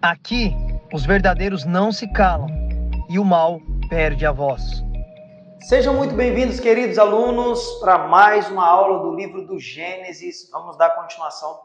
Aqui, os verdadeiros não se calam e o mal perde a voz. Sejam muito bem-vindos, queridos alunos, para mais uma aula do livro do Gênesis. Vamos dar continuação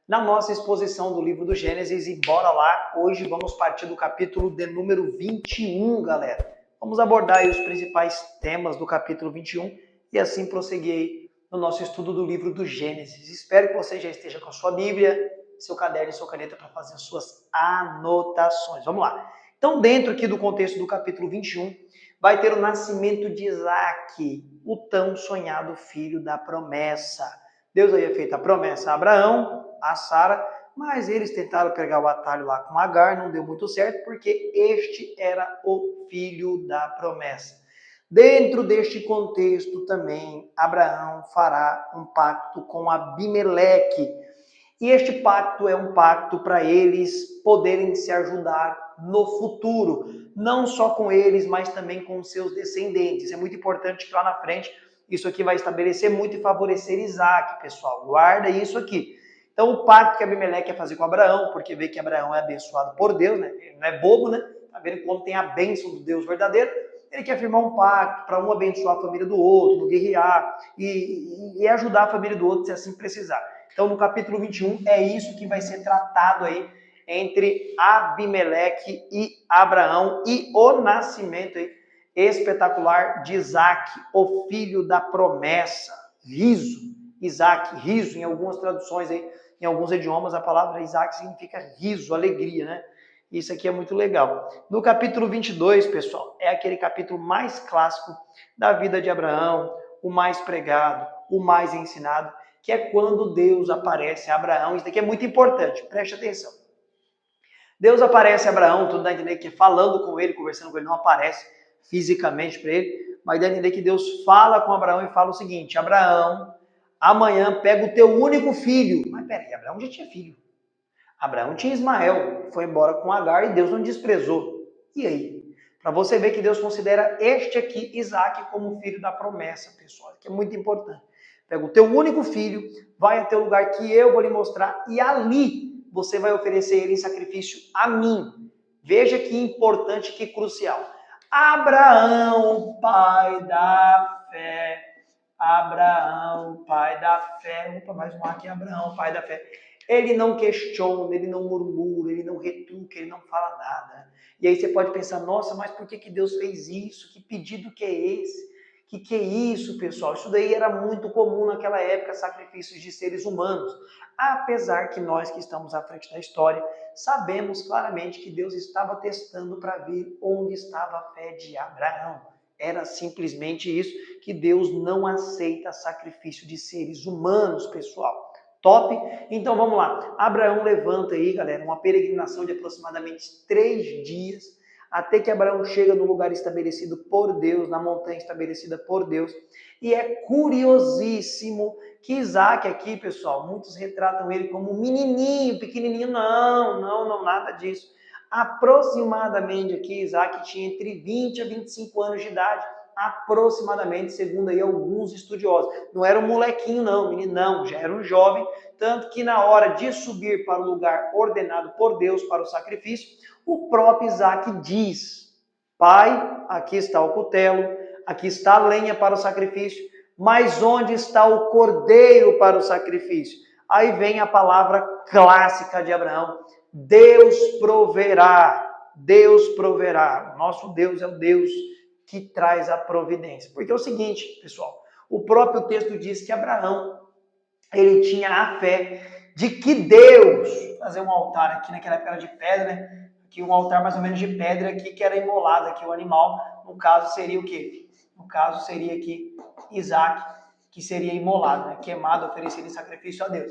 na nossa exposição do livro do Gênesis e bora lá. Hoje vamos partir do capítulo de número 21, galera. Vamos abordar aí os principais temas do capítulo 21 e assim prosseguir aí no nosso estudo do livro do Gênesis. Espero que você já esteja com a sua Bíblia, seu caderno e sua caneta para fazer as suas anotações. Vamos lá. Então, dentro aqui do contexto do capítulo 21, vai ter o nascimento de Isaac, o tão sonhado filho da promessa. Deus havia feito a promessa a Abraão, a Sara, mas eles tentaram pegar o atalho lá com Agar, não deu muito certo, porque este era o filho da promessa. Dentro deste contexto também, Abraão fará um pacto com Abimeleque. E este pacto é um pacto para eles poderem se ajudar no futuro, não só com eles, mas também com seus descendentes. É muito importante que lá na frente isso aqui vai estabelecer muito e favorecer Isaac, pessoal. Guarda isso aqui. Então, o pacto que Abimeleque quer fazer com Abraão, porque vê que Abraão é abençoado por Deus, né? Ele não é bobo, né? Tá vendo como tem a bênção do Deus verdadeiro? Ele quer firmar um pacto para um abençoar a família do outro, não guerrear e ajudar a família do outro se assim precisar. Então, no capítulo 21, é isso que vai ser tratado aí entre Abimeleque e Abraão e o nascimento aí espetacular de Isaac, o filho da promessa. Riso, Isaac, riso, em algumas traduções aí, em alguns idiomas, a palavra Isaac significa riso, alegria, né? Isso aqui é muito legal. No capítulo 22, pessoal, é aquele capítulo mais clássico da vida de Abraão, o mais pregado, o mais ensinado, que é quando Deus aparece a Abraão. Isso daqui é muito importante, preste atenção. Deus aparece a Abraão, tudo dá a entender que falando com ele, conversando com ele, não aparece fisicamente para ele, mas dá a entender que Deus fala com Abraão e fala o seguinte: Abraão, amanhã pega o teu único filho. Mas peraí, Abraão já tinha filho. Abraão tinha Ismael, foi embora com Agar e Deus não desprezou. E aí? Para você ver que Deus considera este aqui, Isaac, como filho da promessa, pessoal, que é muito importante. Pega o teu único filho, vai até o lugar que eu vou lhe mostrar e ali você vai oferecer ele em sacrifício a mim. Veja que importante, que crucial. Abraão, pai da fé. Abraão, pai da fé. Opa, mais um aqui, Abraão, pai da fé. Ele não questiona, ele não murmura, ele não retuca, ele não fala nada. E aí você pode pensar, nossa, mas por que Deus fez isso? Que pedido que é esse? Que é isso, pessoal? Isso daí era muito comum naquela época, sacrifícios de seres humanos. Apesar que nós que estamos à frente da história, sabemos claramente que Deus estava testando para ver onde estava a fé de Abraão. Era simplesmente isso, que Deus não aceita sacrifício de seres humanos, pessoal. Top? Então vamos lá. Abraão levanta aí, galera, uma peregrinação de aproximadamente 3 dias, até que Abraão chega no lugar estabelecido por Deus, na montanha estabelecida por Deus. E é curiosíssimo que Isaac aqui, pessoal, muitos retratam ele como um menininho, pequenininho. Não, nada disso. Aproximadamente aqui, Isaac tinha entre 20 a 25 anos de idade, aproximadamente, segundo aí alguns estudiosos. Não era um molequinho não, menino não, já era um jovem, tanto que na hora de subir para o lugar ordenado por Deus para o sacrifício, o próprio Isaac diz: Pai, aqui está o cutelo, aqui está a lenha para o sacrifício, mas onde está o cordeiro para o sacrifício? Aí vem a palavra clássica de Abraão: Deus proverá, Deus proverá. Nosso Deus é o Deus que traz a providência. Porque é o seguinte, pessoal, o próprio texto diz que Abraão, ele tinha a fé de que Deus, fazer um altar aqui, naquela época era de pedra, né? Aqui um altar mais ou menos de pedra aqui, que era imolado aqui o animal, no caso seria o quê? No caso seria aqui Isaac, que seria imolado, né? Queimado, oferecido em sacrifício a Deus.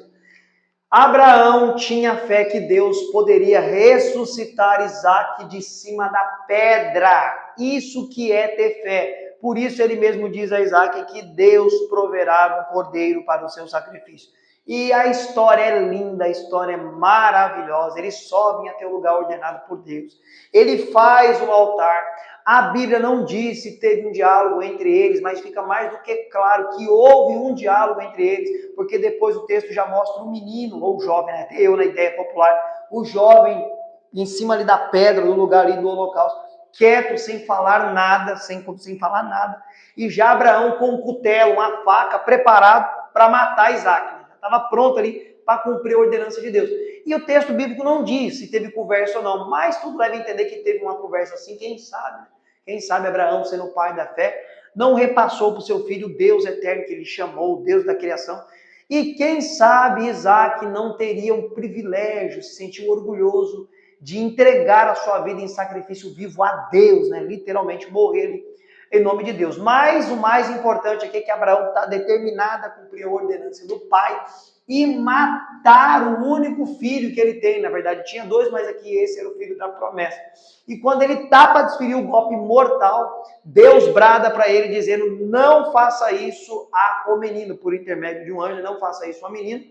Abraão tinha fé que Deus poderia ressuscitar Isaac de cima da pedra. Isso que é ter fé. Por isso ele mesmo diz a Isaac que Deus proverá um cordeiro para o seu sacrifício. E a história é linda, a história é maravilhosa. Eles sobem até o lugar ordenado por Deus. Ele faz o altar. A Bíblia não diz se teve um diálogo entre eles, mas fica mais do que claro que houve um diálogo entre eles, porque depois o texto já mostra um menino, ou jovem, né? Eu na ideia popular, o jovem em cima ali da pedra, do lugar ali do holocausto, quieto, sem falar nada, sem falar nada. E já Abraão com um cutelo, uma faca, preparado para matar Isaac. Já estava pronto ali para cumprir a ordenança de Deus. E o texto bíblico não diz se teve conversa ou não, mas tudo leva a entender que teve uma conversa assim, quem sabe? Quem sabe Abraão, sendo o pai da fé, não repassou para o seu filho o Deus eterno que ele chamou, o Deus da criação. E quem sabe Isaac não teria um privilégio, se sentiu orgulhoso de entregar a sua vida em sacrifício vivo a Deus, né? Literalmente morrer em nome de Deus. Mas o mais importante aqui é que Abraão está determinado a cumprir a ordenança do pai e matar o único filho que ele tem. Na verdade, tinha dois, mas aqui esse era o filho da promessa. E quando ele está para desferir o golpe mortal, Deus brada para ele dizendo, não faça isso ao menino, por intermédio de um anjo, não faça isso ao menino,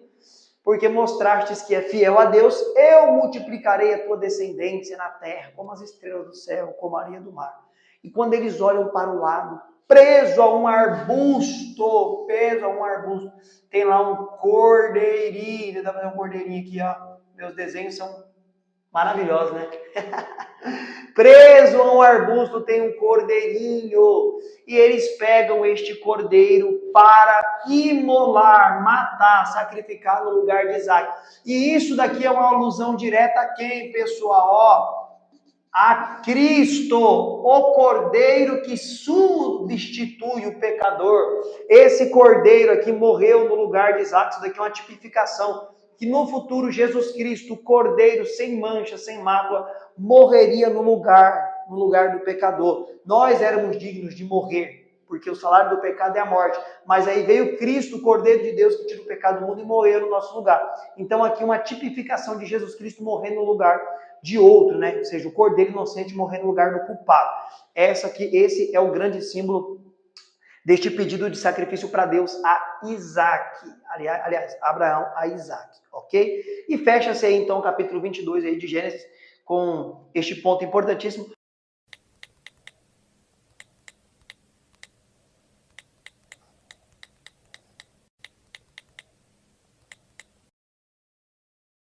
porque mostrastes que é fiel a Deus, eu multiplicarei a tua descendência na terra, como as estrelas do céu, como a areia do mar. E quando eles olham para o lado, preso a um arbusto, tem lá um cordeirinho, dá para ver um cordeirinho aqui, ó. Meus desenhos são maravilhosos, né? Preso a um arbusto tem um cordeirinho, e eles pegam este cordeiro para imolar, matar, sacrificar no lugar de Isaac. E isso daqui é uma alusão direta a quem, pessoal? Ó, a Cristo, o cordeiro que substitui o pecador. Esse cordeiro aqui morreu no lugar de Isaac. Isso daqui é uma tipificação que no futuro Jesus Cristo, o cordeiro sem mancha, sem mácula, morreria no lugar do pecador. Nós éramos dignos de morrer, porque o salário do pecado é a morte. Mas aí veio Cristo, o Cordeiro de Deus, que tira o pecado do mundo e morreu no nosso lugar. Então aqui uma tipificação de Jesus Cristo morrer no lugar de outro, né? Ou seja, o Cordeiro inocente morrer no lugar do culpado. Esse é o grande símbolo deste pedido de sacrifício para Deus a Isaac. Aliás, Abraão a Isaac, ok? E fecha-se aí então o capítulo 22 aí de Gênesis com este ponto importantíssimo.